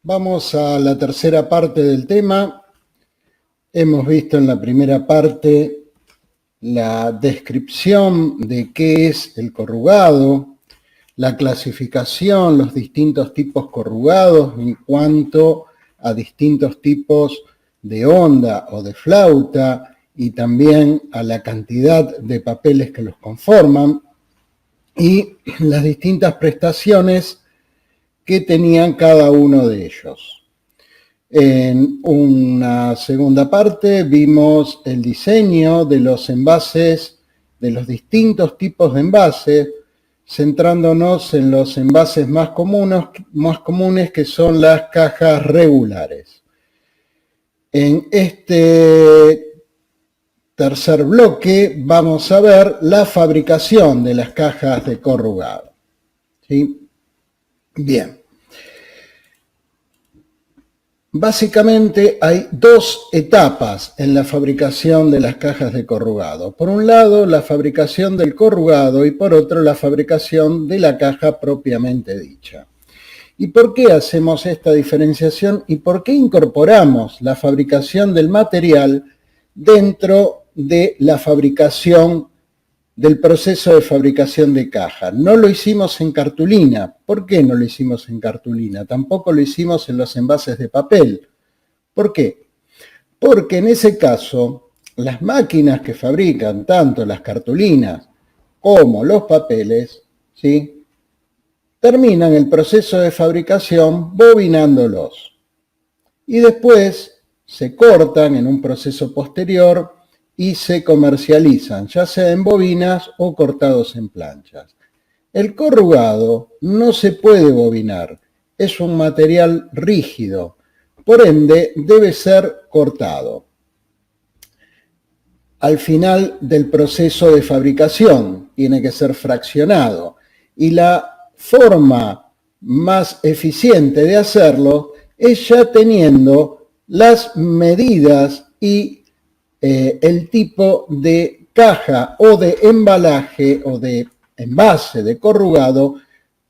Vamos a la tercera parte del tema. Hemos visto en la primera parte la descripción de qué es el corrugado, la clasificación, los distintos tipos corrugados en cuanto a distintos tipos de onda o de flauta y también a la cantidad de papeles que los conforman y las distintas prestaciones que tenían cada uno de ellos. En una segunda parte vimos el diseño de los envases, de los distintos tipos de envases, centrándonos en los envases más comunes que son las cajas regulares. En este tercer bloque vamos a ver la fabricación de las cajas de corrugado. ¿Sí? Bien. Básicamente hay dos etapas en la fabricación de las cajas de corrugado. Por un lado, la fabricación del corrugado y por otro, la fabricación de la caja propiamente dicha. ¿Y por qué hacemos esta diferenciación y por qué incorporamos la fabricación del material dentro de la fabricación del proceso de fabricación de caja? No lo hicimos en cartulina. ¿Por qué no lo hicimos en cartulina? Tampoco lo hicimos en los envases de papel. ¿Por qué? Porque en ese caso, las máquinas que fabrican tanto las cartulinas como los papeles, ¿sí?, terminan el proceso de fabricación bobinándolos. Y después se cortan en un proceso posterior y se comercializan, ya sea en bobinas o cortados en planchas. El corrugado no se puede bobinar, es un material rígido, por ende debe ser cortado. Al final del proceso de fabricación tiene que ser fraccionado y la forma más eficiente de hacerlo es ya teniendo las medidas y el tipo de caja o de embalaje o de envase de corrugado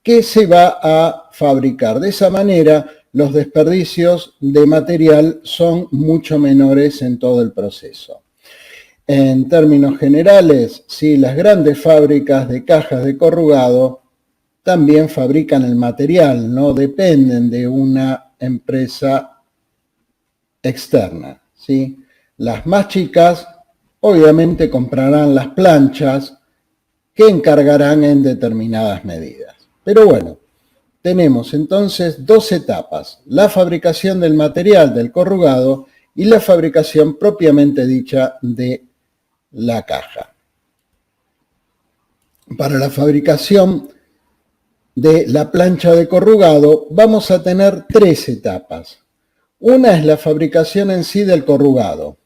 que se va a fabricar. De esa manera, los desperdicios de material son mucho menores en todo el proceso. En términos generales, sí, las grandes fábricas de cajas de corrugado también fabrican el material, no dependen de una empresa externa, ¿sí? Las más chicas obviamente comprarán las planchas que encargarán en determinadas medidas. Pero bueno, tenemos entonces dos etapas: la fabricación del material del corrugado y la fabricación propiamente dicha de la caja. Para la fabricación de la plancha de corrugado vamos a tener tres etapas. Una es la fabricación en sí del corrugado.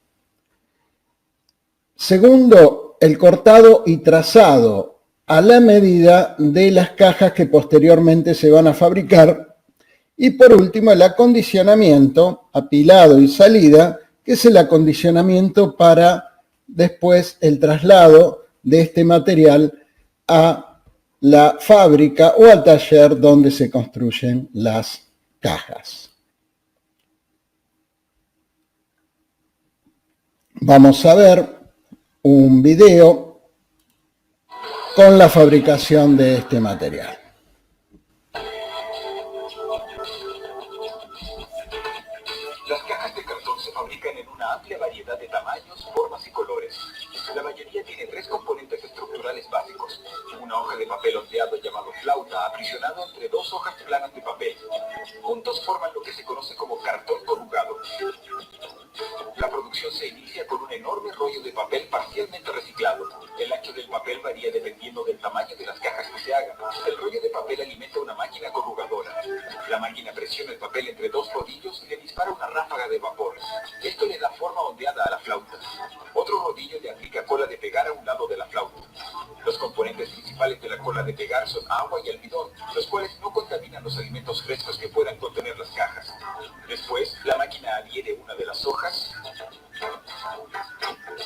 Segundo, el cortado y trazado a la medida de las cajas que posteriormente se van a fabricar. Y por último, el acondicionamiento, apilado y salida, que es el acondicionamiento para después el traslado de este material a la fábrica o al taller donde se construyen las cajas. Vamos a ver un video con la fabricación de este material. Las cajas de cartón se fabrican en una amplia variedad de tamaños, formas y colores. La mayoría tiene tres componentes estructurales básicos: una hoja de papel ondeado llamado flauta, aprisionado entre dos hojas planas de papel. Juntos forman lo que se conoce como cartón corrugado. La producción se inicia con un enorme rollo de papel parcialmente reciclado. El ancho del papel varía dependiendo del tamaño de las cajas que se hagan. El rollo de papel alimenta una máquina corrugadora. La máquina presiona el papel entre dos rodillos y le dispara una ráfaga de vapor. Esto le da forma ondeada a la flauta. Otro rodillo le aplica cola de pegar a un lado de la flauta. Los componentes principales de la cola de pegar son agua y almidón, los cuales no contaminan los alimentos frescos que puedan contener las cajas. Después, la máquina adhiere una de las hojas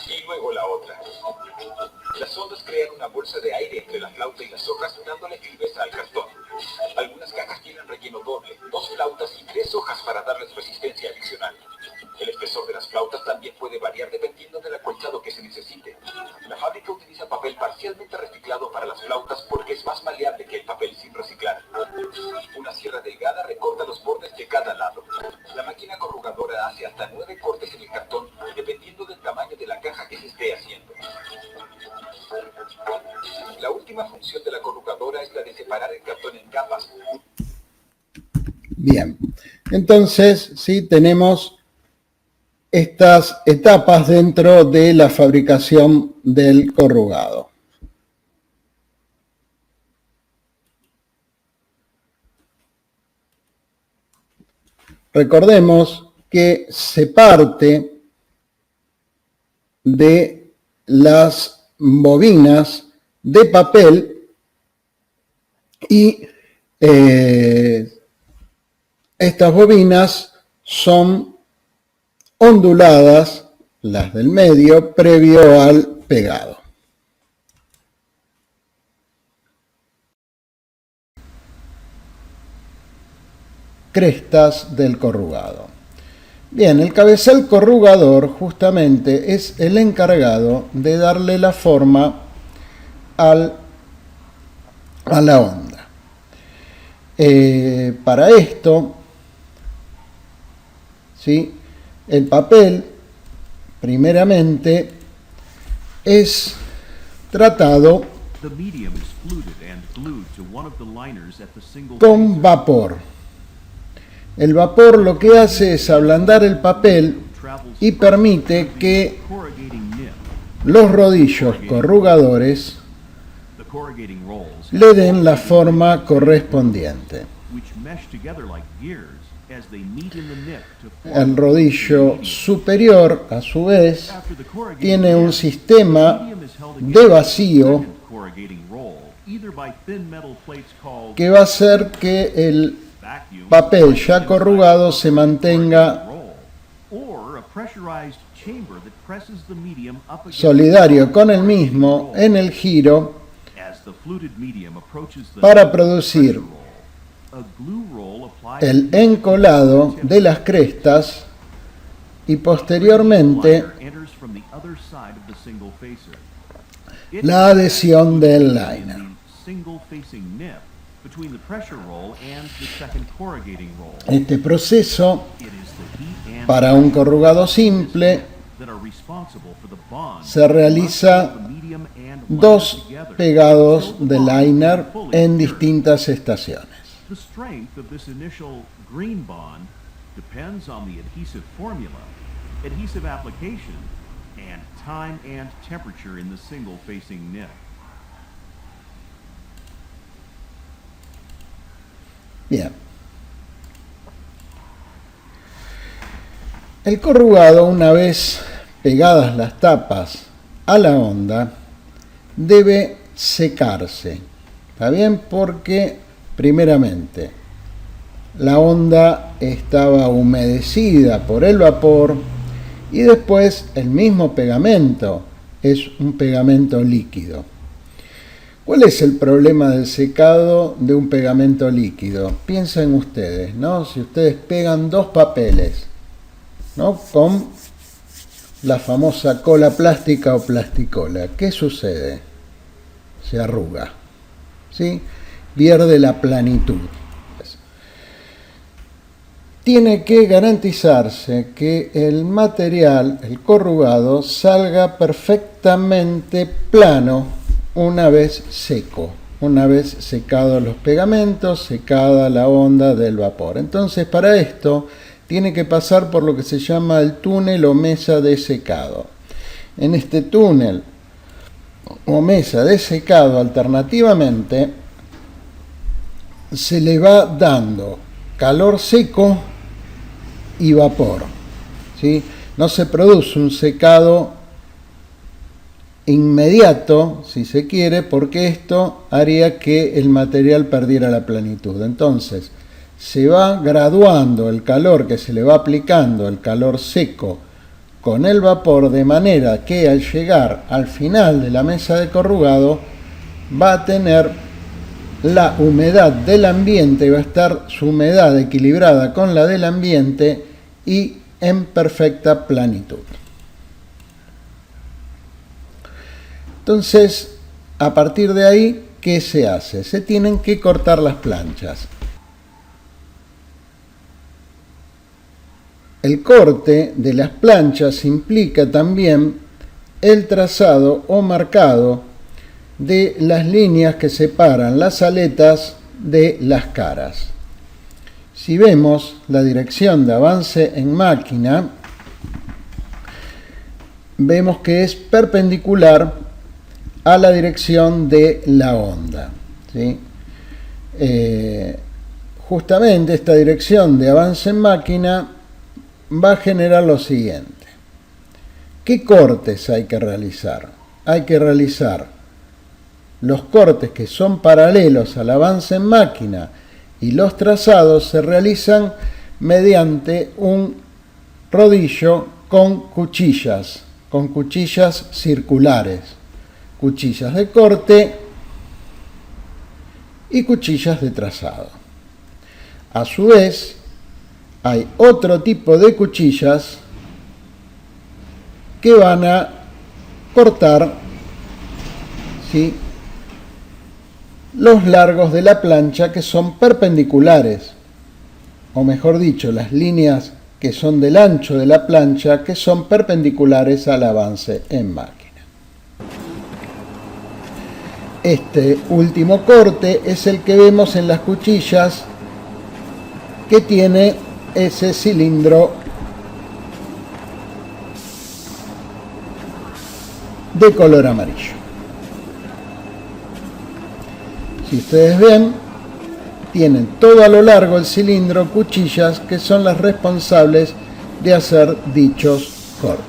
y luego la otra. Las ondas crean una bolsa de aire entre la flauta y las hojas, dándole viveza al cartón. Algunas cajas tienen relleno doble, 2 flautas y 3 hojas porque es más maleable que el papel sin reciclar. Una sierra delgada recorta los bordes de cada lado. La máquina corrugadora hace hasta 9 cortes en el cartón, dependiendo del tamaño de la caja que se esté haciendo. La última función de la corrugadora es la de separar el cartón en capas. Bien, entonces sí tenemos estas etapas dentro de la fabricación del corrugado. Recordemos que se parte de las bobinas de papel y estas bobinas son onduladas, las del medio, previo al pegado. Crestas del corrugado. Bien, el cabezal corrugador justamente es el encargado de darle la forma a la onda. Para esto, ¿sí?, el papel primeramente es tratado con vapor. El vapor lo que hace es ablandar el papel y permite que los rodillos corrugadores le den la forma correspondiente. El rodillo superior, a su vez, tiene un sistema de vacío que va a hacer que el papel ya corrugado se mantenga solidario con el mismo en el giro para producir el encolado de las crestas y posteriormente la adhesión del liner. Este proceso, para un corrugado simple, se realiza 2 pegados de liner en distintas estaciones. The strength of this initial green bond depends on the adhesive formula, adhesive application, and time and temperature in the single-facing nib. Bien. El corrugado, una vez pegadas las tapas a la onda, debe secarse. ¿Está bien? Porque primeramente, la onda estaba humedecida por el vapor y después el mismo pegamento es un pegamento líquido. ¿Cuál es el problema del secado de un pegamento líquido? Piensen ustedes, ¿no? Si ustedes pegan 2 papeles, ¿no?, con la famosa cola plástica o plasticola, ¿qué sucede? Se arruga, ¿sí? Pierde la planitud. Tiene que garantizarse que el material, el corrugado, salga perfectamente plano una vez seco, una vez secados los pegamentos, secada la onda del vapor. Entonces, para esto tiene que pasar por lo que se llama el túnel o mesa de secado. En este túnel o mesa de secado, alternativamente, se le va dando calor seco y vapor, ¿sí? No se produce un secado inmediato, si se quiere, porque esto haría que el material perdiera la planitud. Entonces, se va graduando el calor que se le va aplicando, el calor seco, con el vapor, de manera que al llegar al final de la mesa de corrugado va a tener la humedad del ambiente, va a estar su humedad equilibrada con la del ambiente y en perfecta planitud. Entonces, a partir de ahí, ¿qué se hace? Se tienen que cortar las planchas. El corte de las planchas implica también el trazado o marcado de las líneas que separan las aletas de las caras. Si vemos la dirección de avance en máquina, vemos que es perpendicular a la dirección de la onda, ¿sí? Justamente esta dirección de avance en máquina va a generar lo siguiente. ¿Qué cortes hay que realizar? Hay que realizar los cortes que son paralelos al avance en máquina, y los trazados se realizan mediante un rodillo con cuchillas circulares, cuchillas de corte y cuchillas de trazado. A su vez, hay otro tipo de cuchillas que van a cortar, ¿sí?, los largos de la plancha que son perpendiculares, o mejor dicho, las líneas que son del ancho de la plancha que son perpendiculares al avance en máquina. Este último corte es el que vemos en las cuchillas que tiene ese cilindro de color amarillo. Si ustedes ven, tienen todo a lo largo del cilindro cuchillas que son las responsables de hacer dichos cortes.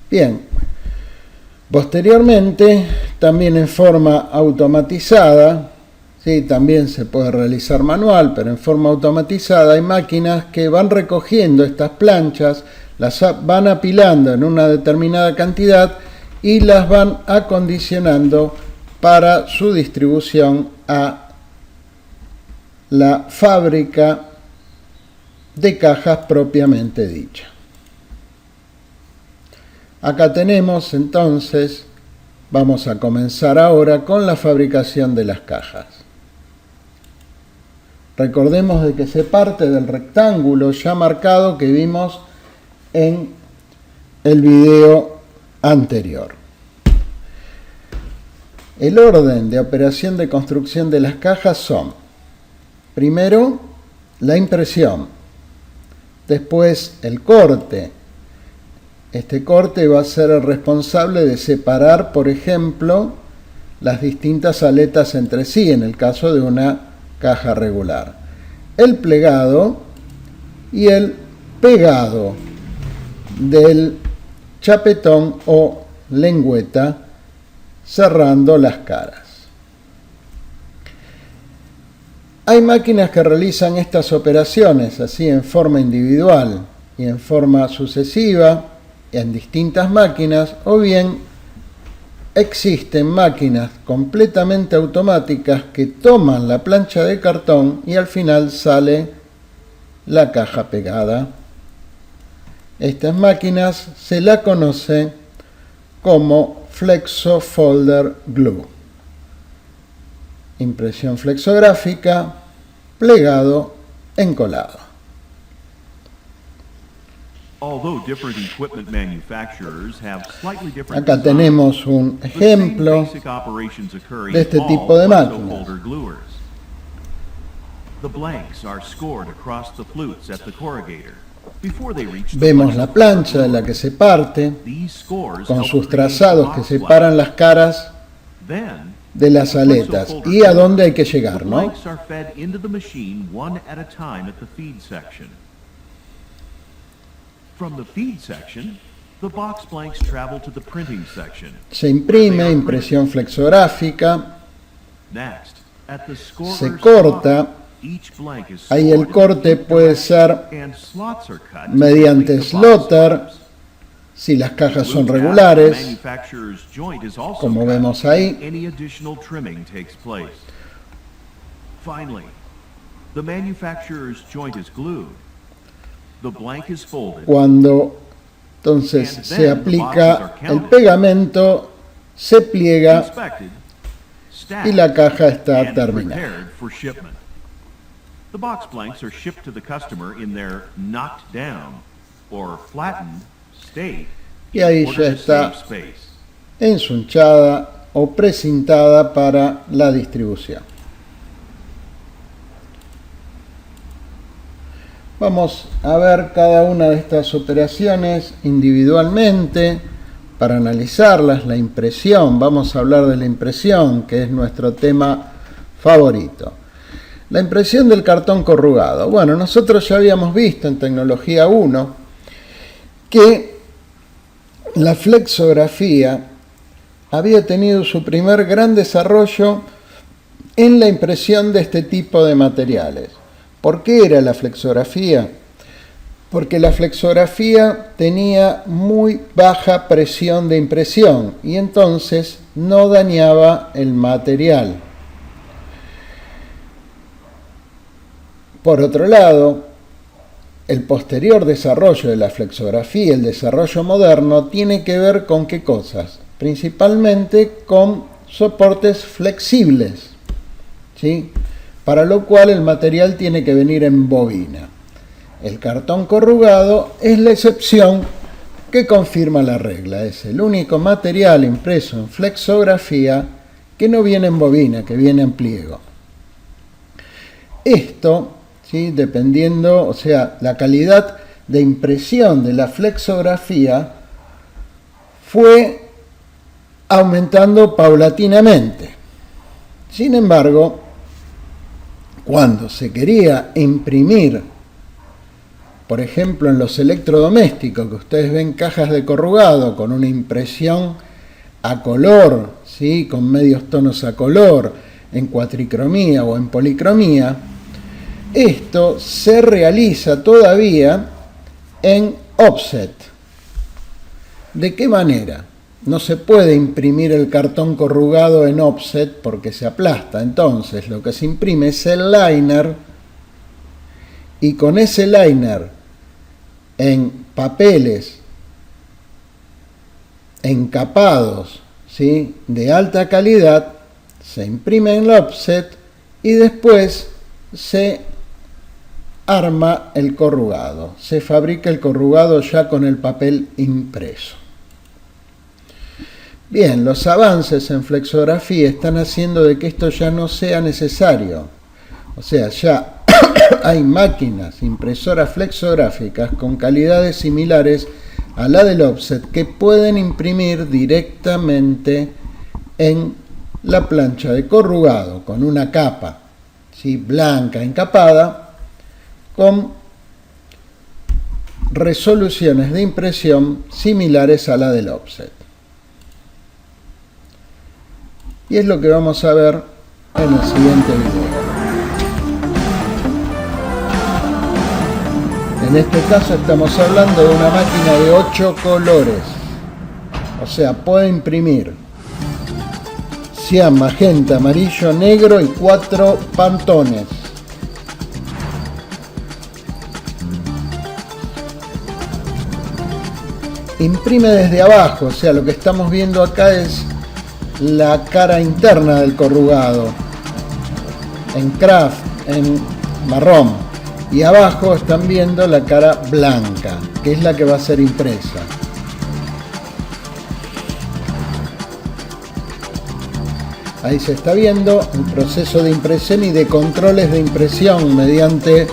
Bien, posteriormente, también en forma automatizada, ¿sí?, también se puede realizar manual, pero en forma automatizada hay máquinas que van recogiendo estas planchas, las van apilando en una determinada cantidad y las van acondicionando para su distribución a la fábrica de cajas propiamente dicha. Acá tenemos entonces, vamos a comenzar ahora con la fabricación de las cajas. Recordemos de que se parte del rectángulo ya marcado que vimos en el video anterior. El orden de operación de construcción de las cajas son: primero, la impresión, después el corte. Este corte va a ser el responsable de separar, por ejemplo, las distintas aletas entre sí, en el caso de una caja regular. El plegado y el pegado del chapetón o lengüeta, cerrando las caras. Hay máquinas que realizan estas operaciones así en forma individual y en forma sucesiva, en distintas máquinas, o bien existen máquinas completamente automáticas que toman la plancha de cartón y al final sale la caja pegada. Estas máquinas se la conoce como Flexo Folder Glue. Impresión flexográfica, plegado, encolado. Acá tenemos un ejemplo de este tipo de máquinas. Vemos la plancha de la que se parte, con sus trazados que separan las caras de las aletas y a dónde hay que llegar, ¿no? Se imprime, impresión flexográfica, se corta Ahí el corte puede ser mediante slaughter, si las cajas son regulares, como vemos ahí. Cuando entonces se aplica el pegamento, se pliega y la caja está terminada. The box blanks are shipped to the customer in their knocked down or flattened state Y ahí in ya order to está save space. ensunchada o precintada para la distribución. Vamos a ver cada una de estas operaciones individualmente para analizarlas. La impresión, vamos a hablar de la impresión, que es nuestro tema favorito. La impresión del cartón corrugado. Bueno, nosotros ya habíamos visto en Tecnología 1 que la flexografía había tenido su primer gran desarrollo en la impresión de este tipo de materiales. ¿Por qué era la flexografía? Porque la flexografía tenía muy baja presión de impresión y entonces no dañaba el material. Por otro lado, el posterior desarrollo de la flexografía, el desarrollo moderno, tiene que ver con qué cosas, principalmente con soportes flexibles, ¿sí? Para lo cual el material tiene que venir en bobina. El cartón corrugado es la excepción que confirma la regla, es el único material impreso en flexografía que no viene en bobina, que viene en pliego. Esto, ¿sí? Dependiendo, o sea, la calidad de impresión de la flexografía fue aumentando paulatinamente. Sin embargo, cuando se quería imprimir, por ejemplo, en los electrodomésticos, que ustedes ven cajas de corrugado con una impresión a color, ¿sí? Con medios tonos a color, en cuatricromía o en policromía, esto se realiza todavía en offset. ¿De qué manera? No se puede imprimir el cartón corrugado en offset porque se aplasta. Entonces lo que se imprime es el liner y con ese liner en papeles encapados, ¿sí? De alta calidad se imprime en el offset y después se arma el corrugado. Se fabrica el corrugado ya con el papel impreso. Bien, los avances en flexografía están haciendo de que esto ya no sea necesario. O sea, ya hay máquinas impresoras flexográficas con calidades similares a la del offset que pueden imprimir directamente en la plancha de corrugado con una capa, ¿sí? Blanca encapada con resoluciones de impresión similares a la del offset. Y es lo que vamos a ver en el siguiente video. En este caso estamos hablando de una máquina de 8 colores. O sea, puede imprimir cian, magenta, amarillo, negro y 4 pantones. Imprime desde abajo, o sea, lo que estamos viendo acá es la cara interna del corrugado en craft, en marrón, y abajo están viendo la cara blanca, que es la que va a ser impresa. Ahí se está viendo el proceso de impresión y de controles de impresión mediante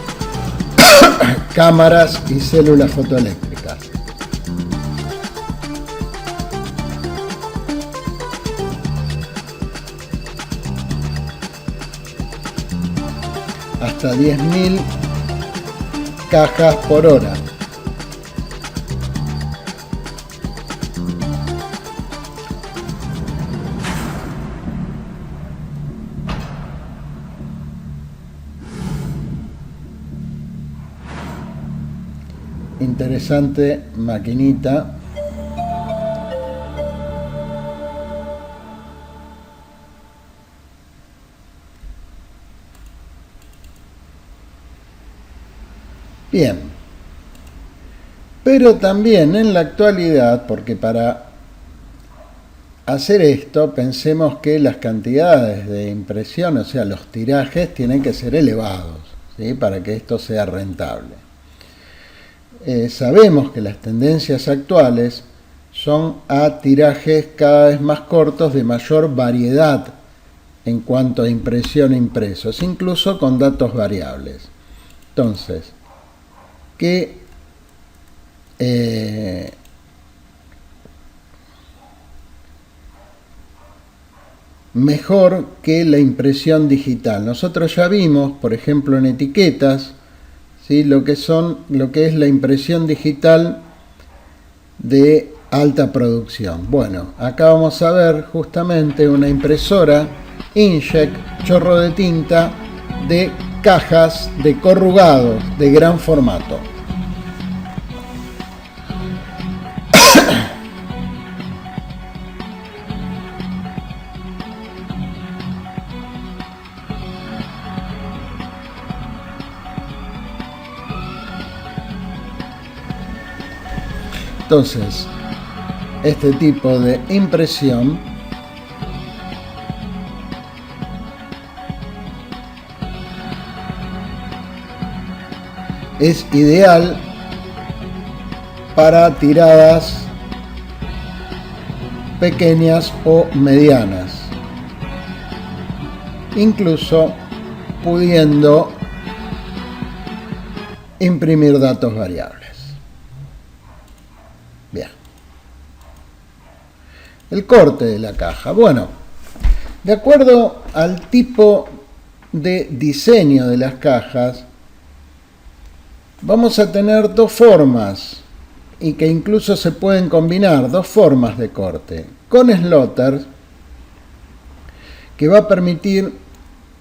cámaras y células fotoeléctricas. Hasta 10.000 cajas por hora. interesante maquinita. Bien, pero también en la actualidad, porque para hacer esto pensemos que las cantidades de impresión, o sea, los tirajes, tienen que ser elevados, ¿sí? Para que esto sea rentable. Sabemos que las tendencias actuales son a tirajes cada vez más cortos de mayor variedad en cuanto a impresión e impresos, incluso con datos variables. Entonces, que mejor que la impresión digital. Nosotros ya vimos, por ejemplo, en etiquetas, ¿sí? lo que es la impresión digital de alta producción. Bueno, acá vamos a ver justamente una impresora inkjet, chorro de tinta, de cajas de corrugados de gran formato. Entonces, este tipo de impresión es ideal para tiradas pequeñas o medianas, incluso pudiendo imprimir datos variables. Bien. El corte de la caja. Bueno, de acuerdo al tipo de diseño de las cajas, vamos a tener dos formas, y que incluso se pueden combinar, dos formas de corte. Con slaughter, que va a permitir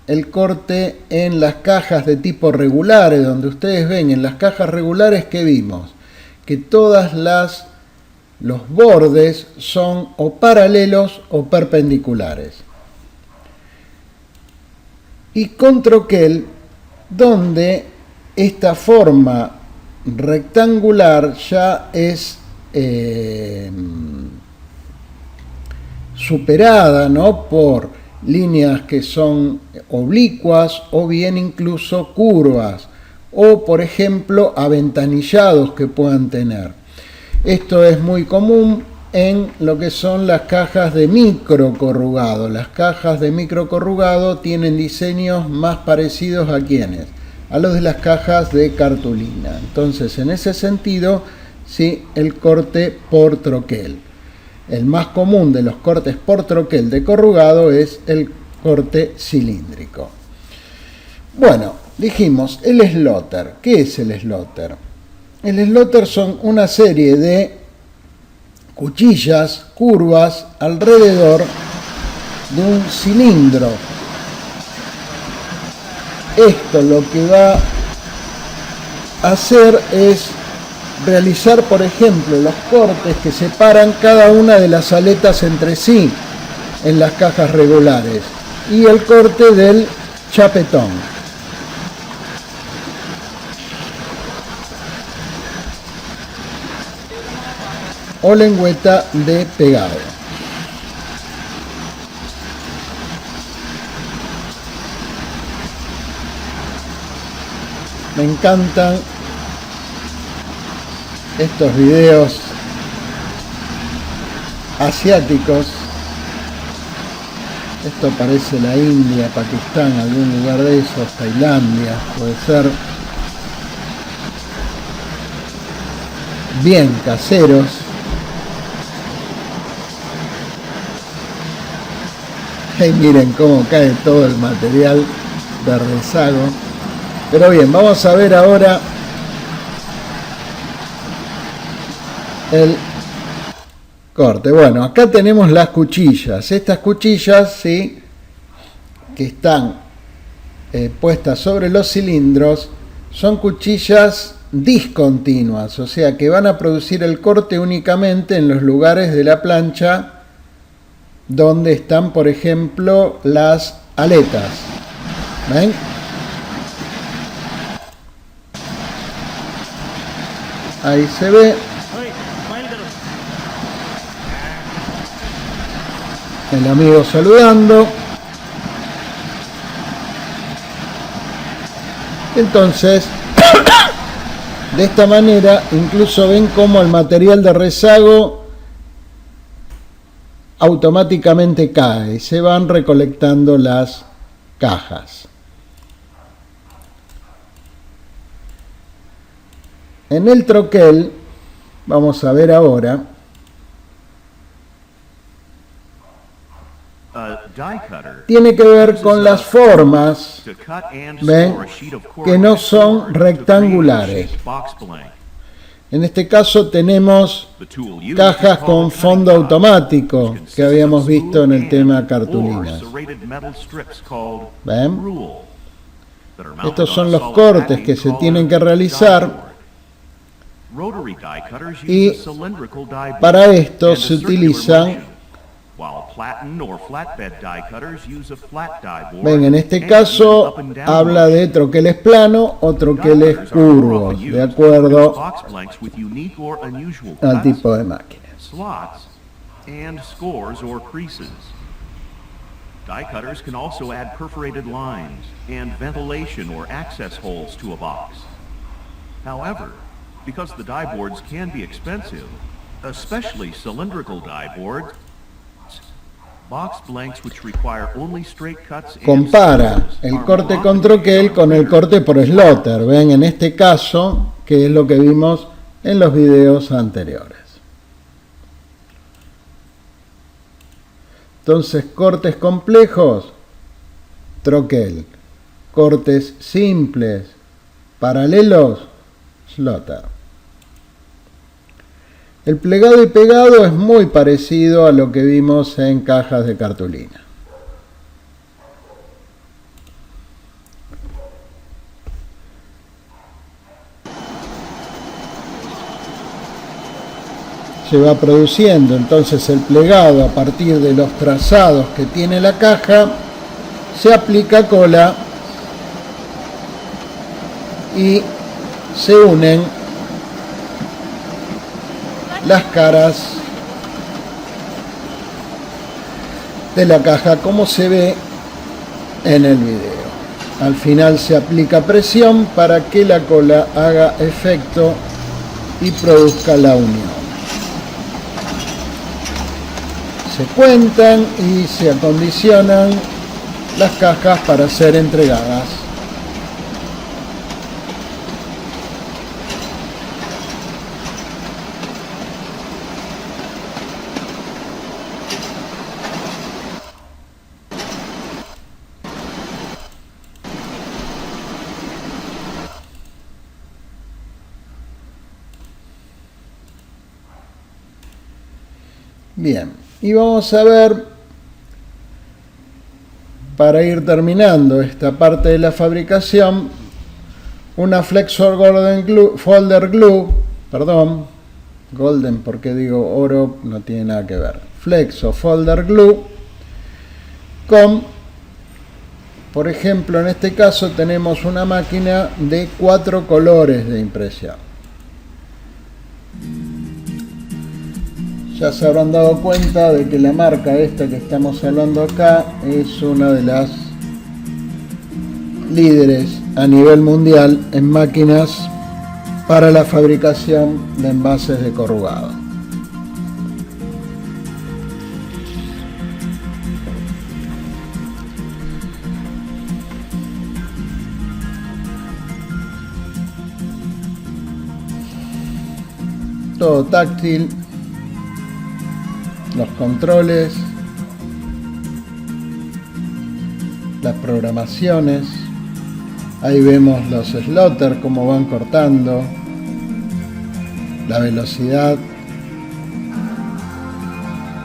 el corte en las cajas de tipo regulares, donde ustedes ven en las cajas regulares que vimos, que todas los bordes son o paralelos o perpendiculares. Y con troquel, donde esta forma rectangular ya es superada, ¿no?, por líneas que son oblicuas o bien incluso curvas, o por ejemplo aventanillados que puedan tener. Esto es muy común en lo que son las cajas de micro corrugado. Las cajas de micro corrugado tienen diseños más parecidos a ¿quiénes? A los de las cajas de cartulina. Entonces, en ese sentido, sí, el corte por troquel. El más común de los cortes por troquel de corrugado es el corte cilíndrico. Bueno, dijimos el slaughter. ¿Qué es el slaughter? El slaughter son una serie de cuchillas curvas alrededor de un cilindro. Esto lo que va a hacer es realizar, por ejemplo, los cortes que separan cada una de las aletas entre sí en las cajas regulares y el corte del chapetón. O lengüeta de pegado. Me encantan estos videos asiáticos. Esto parece la India, Pakistán, algún lugar de esos, Tailandia, puede ser. Bien caseros. Y miren cómo cae todo el material de rezago. Pero bien, vamos a ver ahora el corte. Bueno, acá tenemos las cuchillas. Estas cuchillas, sí, que están puestas sobre los cilindros, son cuchillas discontinuas, o sea que van a producir el corte únicamente en los lugares de la plancha donde están, por ejemplo, las aletas. ¿Ven? Ahí se ve. El amigo saludando. Entonces, de esta manera, incluso ven cómo el material de rezago automáticamente cae. Se van recolectando las cajas. En el troquel, vamos a ver ahora, tiene que ver con las formas, ¿ven?, que no son rectangulares. En este caso tenemos cajas con fondo automático que habíamos visto en el tema cartulinas. ¿Ven? Estos son los cortes que se tienen que realizar y para esto se utilizan. Ven, en este caso habla de troqueles planos o troqueles curvos, de acuerdo al tipo de máquina. Die cutters can also add perforated lines and ventilation or access holes to a box. However, because the die boards can be expensive, especially cylindrical die boards, box blanks which require only straight cuts and compara el corte con troquel con el corte por slaughter. Ven, en este caso, que es lo que vimos en los videos anteriores. Entonces, cortes complejos, troquel. Cortes simples, paralelos, slaughter. El plegado y pegado es muy parecido a lo que vimos en cajas de cartulina. Se va produciendo entonces el plegado a partir de los trazados que tiene la caja, se aplica cola y se unen las caras de la caja como se ve en el video. Al final se aplica presión para que la cola haga efecto y produzca la unión. Se cuentan y se acondicionan las cajas para ser entregadas. Bien, y vamos a ver, para ir terminando esta parte de la fabricación, una Flexor Folder Glue, golden porque digo oro, no tiene nada que ver, Flexo Folder Glue, con, por ejemplo, en este caso tenemos una máquina de 4 colores de impresión. Ya se habrán dado cuenta de que la marca esta que estamos hablando acá es una de las líderes a nivel mundial en máquinas para la fabricación de envases de corrugado. Todo táctil. Los controles, las programaciones, ahí vemos los slaughter cómo van cortando, la velocidad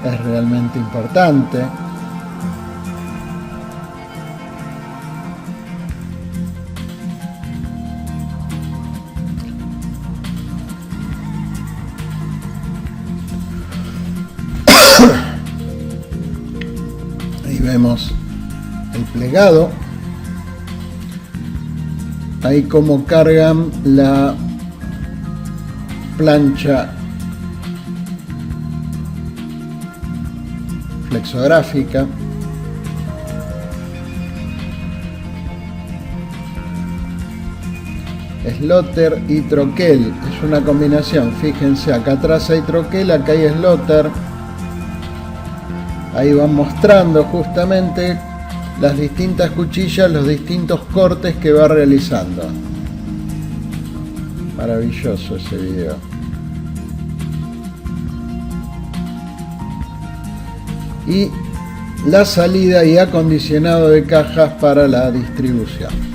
es realmente importante. vemos el plegado. Ahí como cargan la plancha flexográfica. Slaughter y troquel, es una combinación, fíjense, acá atrás hay troquel, acá hay slaughter. Ahí van mostrando justamente las distintas cuchillas, los distintos cortes que va realizando. Maravilloso ese video. Y la salida y acondicionado de cajas para la distribución.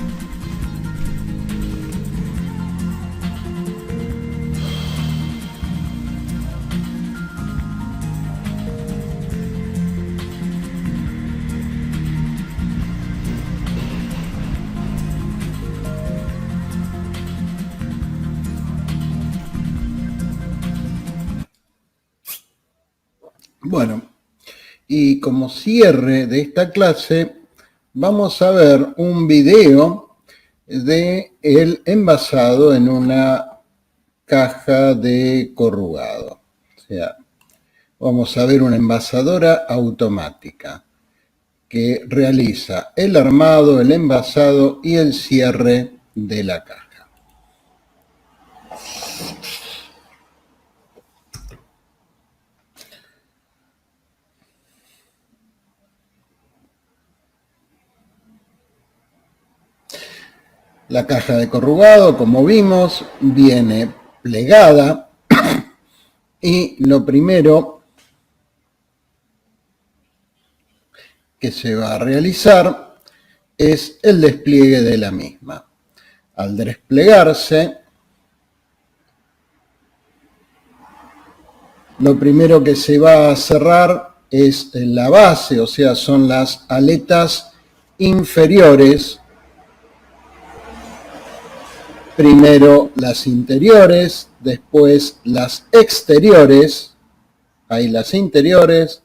Bueno, y como cierre de esta clase, vamos a ver un video de el envasado en una caja de corrugado. O sea, vamos a ver una envasadora automática que realiza el armado, el envasado y el cierre de la caja. La caja de corrugado, como vimos, viene plegada y lo primero que se va a realizar es el despliegue de la misma. Al desplegarse, lo primero que se va a cerrar es la base, o sea, son las aletas inferiores. Primero las interiores, después las exteriores, ahí las interiores,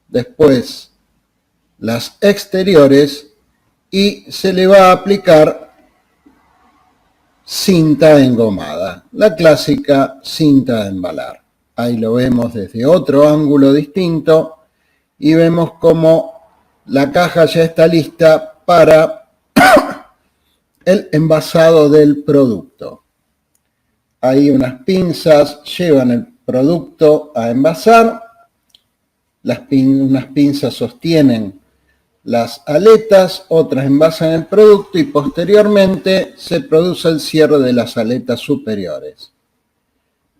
después las exteriores y se le va a aplicar cinta engomada, la clásica cinta de embalar. Ahí lo vemos desde otro ángulo distinto y vemos cómo la caja ya está lista para el envasado del producto. Ahí unas pinzas llevan el producto a envasar, unas pinzas sostienen las aletas, otras envasan el producto y posteriormente se produce el cierre de las aletas superiores.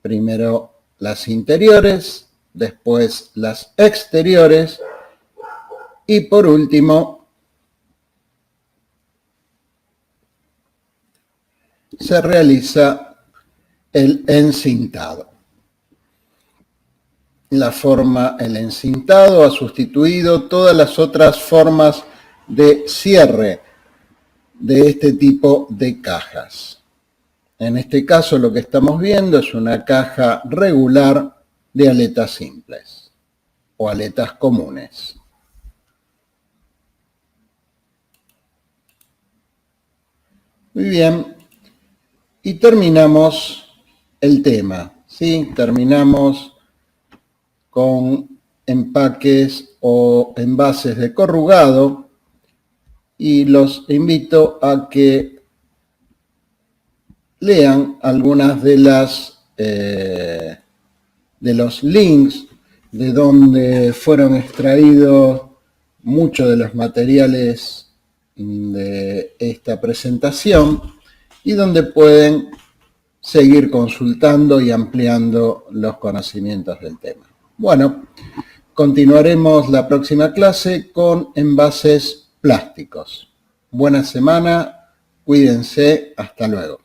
Primero las interiores, después las exteriores y por último se realiza el encintado. El encintado ha sustituido todas las otras formas de cierre de este tipo de cajas. En este caso lo que estamos viendo es una caja regular de aletas simples o aletas comunes. Muy bien. Y terminamos el tema, ¿sí? Terminamos con empaques o envases de corrugado y los invito a que lean algunas de los links de donde fueron extraídos muchos de los materiales de esta presentación y donde pueden seguir consultando y ampliando los conocimientos del tema. Bueno, continuaremos la próxima clase con envases plásticos. Buena semana, cuídense, hasta luego.